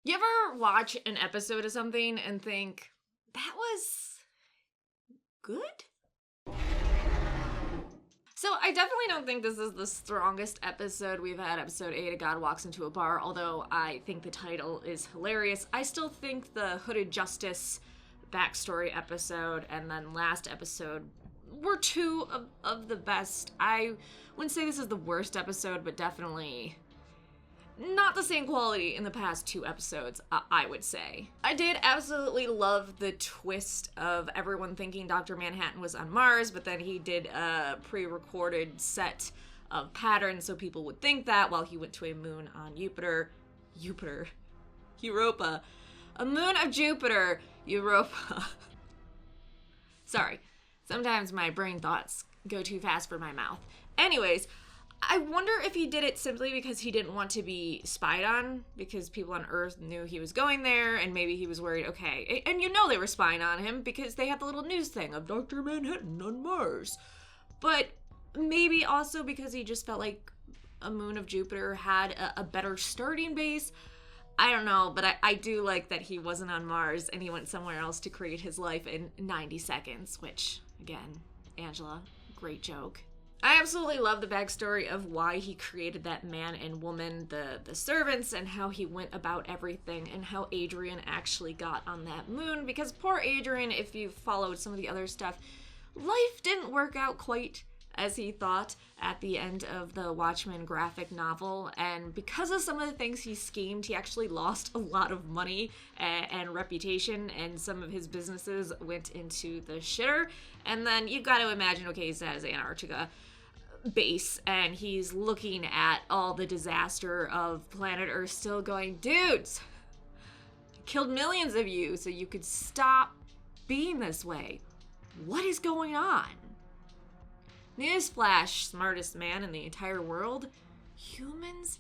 You ever watch an episode of something and think, that was good? So I definitely don't think this is the strongest episode we've had. Episode 8, A God Walks Into a Bar, although I think the title is hilarious. I still think the Hooded Justice backstory episode and then last episode were two of the best. I wouldn't say this is the worst episode, but definitely not the same quality in the past 2 episodes, I would say. I did absolutely love the twist of everyone thinking Dr. Manhattan was on Mars, but then he did a pre-recorded set of patterns so people would think that while he went to a moon on Europa. A moon of Jupiter, Europa. Sorry, sometimes my brain thoughts go too fast for my mouth. Anyways, I wonder if he did it simply because he didn't want to be spied on, because people on Earth knew he was going there, and maybe he was worried, okay, and you know they were spying on him because they had the little news thing of Dr. Manhattan on Mars. But maybe also because he just felt like a moon of Jupiter had a better starting base. I don't know, but I do like that he wasn't on Mars and he went somewhere else to create his life in 90 seconds, which, again, Angela, great joke. I absolutely love the backstory of why he created that man and woman, the servants, and how he went about everything, and how Adrian actually got on that moon, because poor Adrian, if you followed some of the other stuff, life didn't work out quite as he thought at the end of the Watchmen graphic novel, and because of some of the things he schemed, he actually lost a lot of money and reputation, and some of his businesses went into the shitter. And then you've got to imagine, okay, he's at his Antarctica base and he's looking at all the disaster of planet Earth, still going, dudes, I killed millions of you so you could stop being this way. What is going on? Newsflash, smartest man in the entire world, humans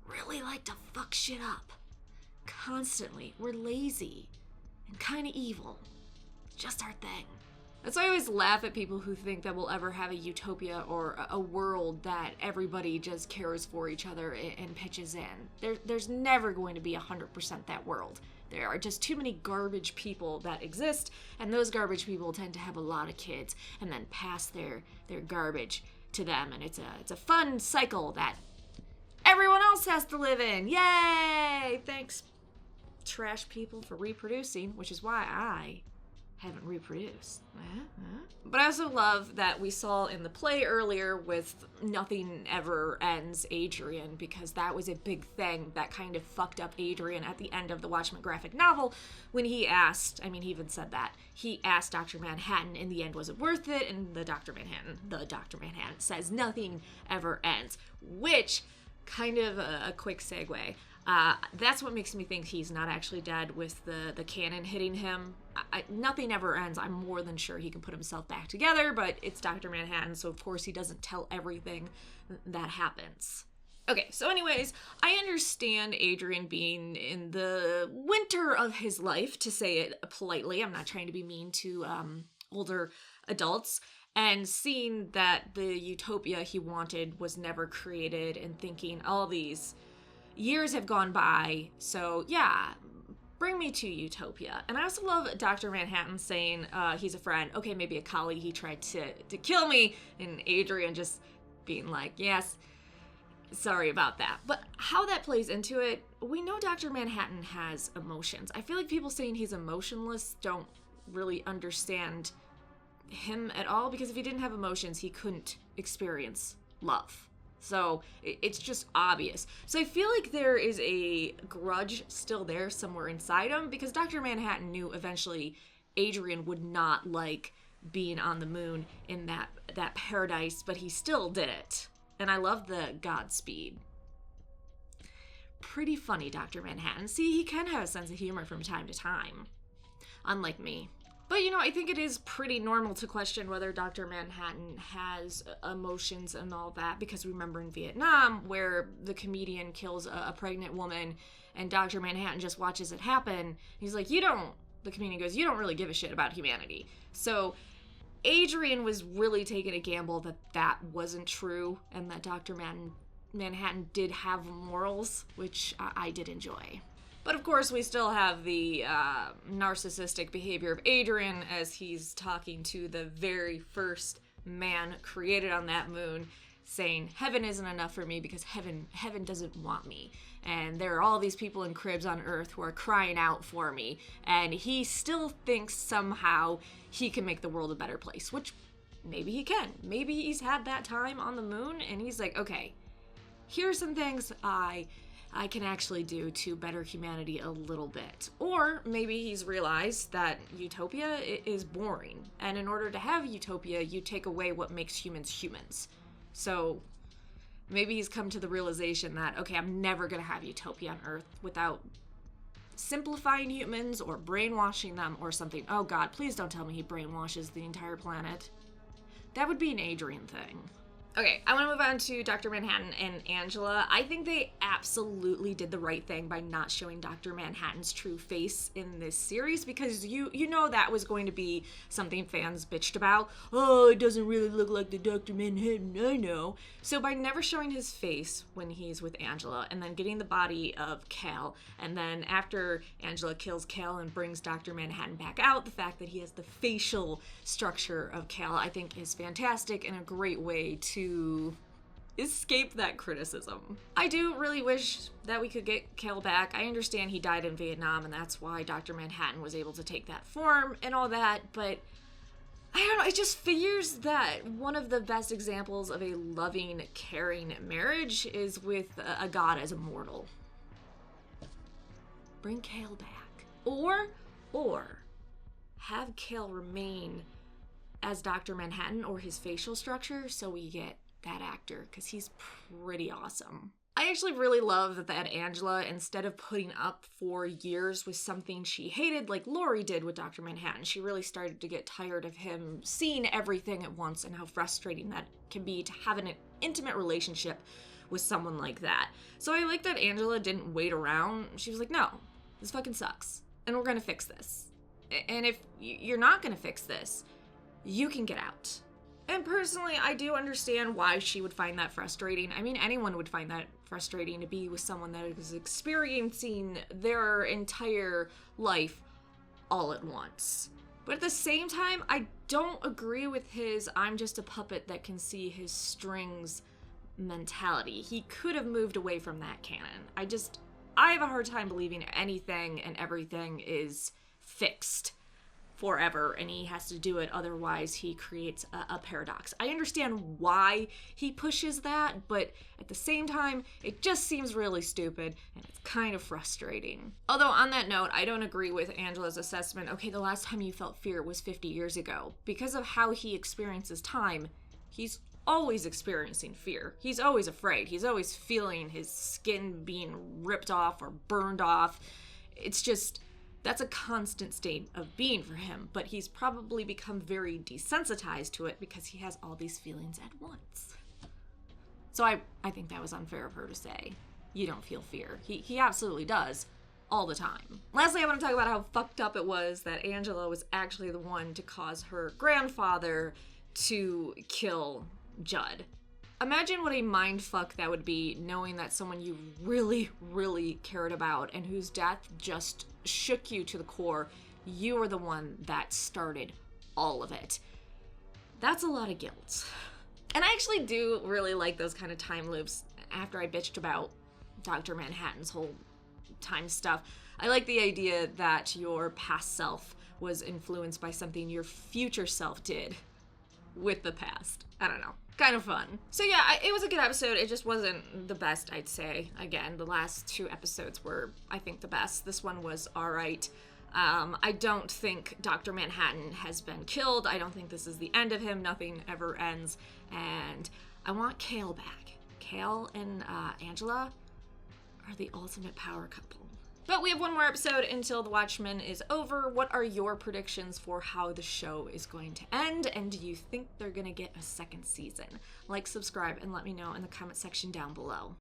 really like to fuck shit up. Constantly. We're lazy and kind of evil. Just our thing. That's why I always laugh at people who think that we'll ever have a utopia or a world that everybody just cares for each other and pitches in. There's never going to be 100% that world. There are just too many garbage people that exist, and those garbage people tend to have a lot of kids and then pass their garbage to them, and it's a fun cycle that everyone else has to live in. Yay! Thanks, trash people, for reproducing, which is why I haven't reproduced. But I also love that we saw in the play earlier with Nothing Ever Ends Adrian, because that was a big thing that kind of fucked up Adrian at the end of the Watchmen graphic novel when he asked, I mean, he even said that, he asked Dr. Manhattan in the end, was it worth it? And the Dr. Manhattan says nothing ever ends, which kind of a quick segue. That's what makes me think he's not actually dead, with the cannon hitting him. Nothing ever ends. I'm more than sure he can put himself back together, but it's Dr. Manhattan, so of course he doesn't tell everything that happens. Okay, so anyways, I understand Adrian being in the winter of his life, to say it politely. I'm not trying to be mean to older adults. And seeing that the utopia he wanted was never created, and thinking all these years have gone by, so yeah, bring me to utopia. And I also love Dr. Manhattan saying he's a friend. Okay, maybe a colleague, he tried to kill me, and Adrian just being like, yes, sorry about that. But how that plays into it, we know Dr. Manhattan has emotions. I feel like people saying he's emotionless don't really understand him at all, because if he didn't have emotions, he couldn't experience love. So it's just obvious. So I feel like there is a grudge still there somewhere inside him, because Dr. Manhattan knew eventually Adrian would not like being on the moon in that paradise, but he still did it. And I love the Godspeed. Pretty funny, Dr. Manhattan. See, he can have a sense of humor from time to time, unlike me. But, you know, I think it is pretty normal to question whether Dr. Manhattan has emotions and all that, because remember in Vietnam, where the comedian kills a pregnant woman and Dr. Manhattan just watches it happen, he's like, the comedian goes, you don't really give a shit about humanity. So Adrian was really taking a gamble that wasn't true, and that Dr. Manhattan did have morals, which I did enjoy. But of course, we still have the narcissistic behavior of Adrian as he's talking to the very first man created on that moon, saying, heaven isn't enough for me because heaven doesn't want me. And there are all these people in cribs on Earth who are crying out for me. And he still thinks somehow he can make the world a better place, which maybe he can. Maybe he's had that time on the moon and he's like, okay, here's some things I can actually do to better humanity a little bit. Or maybe he's realized that utopia is boring. And in order to have utopia, you take away what makes humans humans. So maybe he's come to the realization that, okay, I'm never going to have utopia on Earth without simplifying humans or brainwashing them or something. Oh God, please don't tell me he brainwashes the entire planet. That would be an Adrian thing. Okay, I want to move on to Dr. Manhattan and Angela. I think they absolutely did the right thing by not showing Dr. Manhattan's true face in this series, because you know that was going to be something fans bitched about. Oh, it doesn't really look like the Dr. Manhattan I know. So by never showing his face when he's with Angela, and then getting the body of Cal, and then after Angela kills Cal and brings Dr. Manhattan back out, the fact that he has the facial structure of Cal, I think is fantastic and a great way to escape that criticism. I do really wish that we could get Cal back. I understand he died in Vietnam and that's why Dr. Manhattan was able to take that form and all that, but I don't know, it just figures that one of the best examples of a loving, caring marriage is with a god as a mortal. Bring Cal back. Or have Cal remain as Dr. Manhattan or his facial structure so we get that actor, because he's pretty awesome. I actually really love that Angela, instead of putting up for years with something she hated like Laurie did with Dr. Manhattan, she really started to get tired of him seeing everything at once and how frustrating that can be to have an intimate relationship with someone like that. So I like that Angela didn't wait around. She was like, no, this fucking sucks and we're gonna fix this. And if you're not gonna fix this, you can get out. And personally, I do understand why she would find that frustrating. I mean, anyone would find that frustrating to be with someone that is experiencing their entire life all at once. But at the same time, I don't agree with his I'm just a puppet that can see his strings mentality. He could have moved away from that canon. I have a hard time believing anything and everything is fixed forever and he has to do it, otherwise he creates a paradox. I understand why he pushes that, but at the same time it just seems really stupid and it's kind of frustrating. Although on that note, I don't agree with Angela's assessment, okay, the last time you felt fear was 50 years ago. Because of how he experiences time, he's always experiencing fear. He's always afraid. He's always feeling his skin being ripped off or burned off. It's just, that's a constant state of being for him, but he's probably become very desensitized to it because he has all these feelings at once. So I think that was unfair of her to say, you don't feel fear. He absolutely does, all the time. Lastly, I want to talk about how fucked up it was that Angela was actually the one to cause her grandfather to kill Judd. Imagine what a mindfuck that would be, knowing that someone you really, really cared about and whose death just shook you to the core, you were the one that started all of it. That's a lot of guilt. And I actually do really like those kind of time loops. After I bitched about Dr. Manhattan's whole time stuff, I like the idea that your past self was influenced by something your future self did with the past. I don't know. Kind of fun. So yeah, it was a good episode. It just wasn't the best, I'd say. Again, the last two episodes were, I think, the best. This one was alright. I don't think Dr. Manhattan has been killed. I don't think this is the end of him. Nothing ever ends. And I want Cal back. Cal and Angela are the ultimate power couple. But we have one more episode until The Watchmen is over. What are your predictions for how the show is going to end? And do you think they're going to get a second season? Like, subscribe, and let me know in the comment section down below.